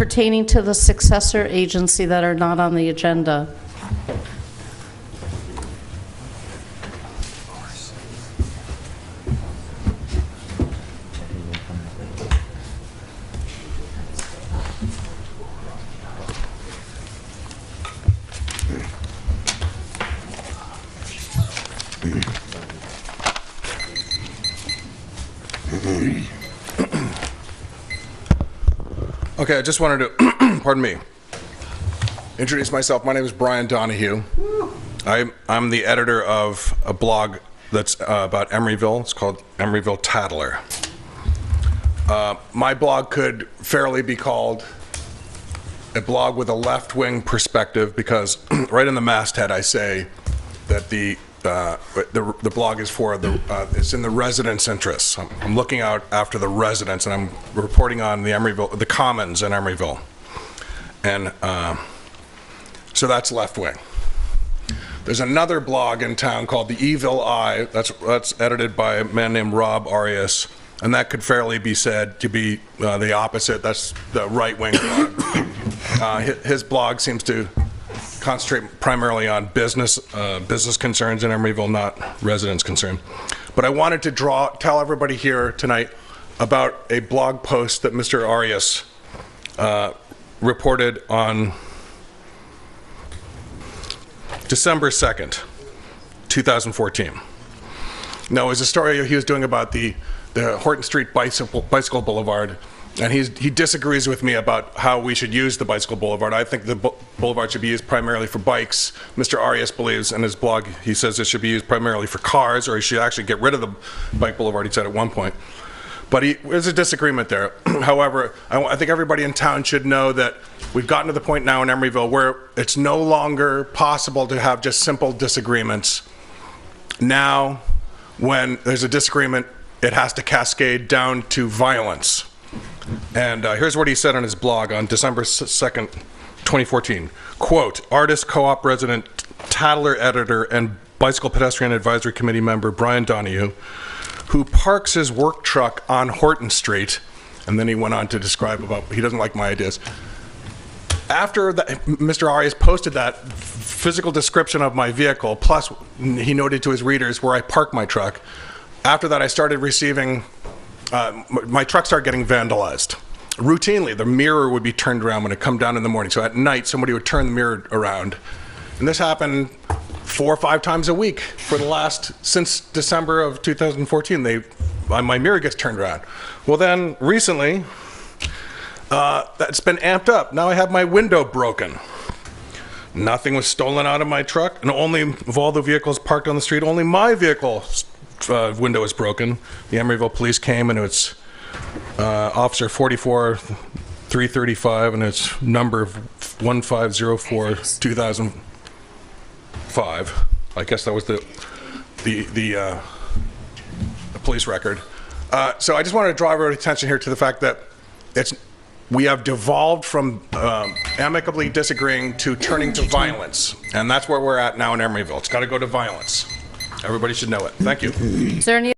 pertaining to the successor agency that are not on the agenda. Okay, I just wanted to, pardon me, introduce myself. My name is Brian Donahue. I'm the editor of a blog that's about Emeryville. It's called Emeryville Tattler. My blog could fairly be called a blog with a left-wing perspective because right in the masthead I say that the blog is for it's in the residents' interests. I'm looking out after the residents, and I'm reporting on the commons in Emeryville, and so that's left wing. There's another blog in town called the Evil Eye. That's edited by a man named Rob Arias, and that could fairly be said to be the opposite. That's the right wing blog. His blog seems to concentrate primarily on business concerns in Emeryville, not residents' concern. But I wanted to tell everybody here tonight about a blog post that Mr. Arias reported on December 2nd, 2014. Now, it was a story he was doing about the Horton Street Bicycle Boulevard, and he disagrees with me about how we should use the bicycle boulevard. I think the boulevard should be used primarily for bikes. Mr. Arias believes in his blog, he says it should be used primarily for cars, or he should actually get rid of the bike boulevard, he said at one point. But there's a disagreement there. However, I think everybody in town should know that we've gotten to the point now in Emeryville where it's no longer possible to have just simple disagreements. Now, when there's a disagreement, it has to cascade down to violence. And here's what he said on his blog on December 2nd, 2014. Quote, artist, co-op resident, Tattler editor, and Bicycle Pedestrian Advisory Committee member Brian Donahue, who parks his work truck on Horton Street, and then he went on to describe about, he doesn't like my ideas. After Mr. Arias posted that physical description of my vehicle, plus he noted to his readers where I park my truck, after that I started receiving my truck started getting vandalized. Routinely, the mirror would be turned around when it come down in the morning. So at night, somebody would turn the mirror around. And this happened 4 or 5 times a week for since December of 2014. My mirror gets turned around. Well then, recently, that's been amped up. Now I have my window broken. Nothing was stolen out of my truck, and only of all the vehicles parked on the street, only my vehicle window is broken. The Emeryville police came, and it's officer 44335, and it's number 1504-2005. I guess that was the police record. So I just wanted to draw everybody's attention here to the fact that we have devolved from amicably disagreeing to turning to violence, and that's where we're at now in Emeryville. It's got to go to violence. Everybody should know it. Thank you. Is there any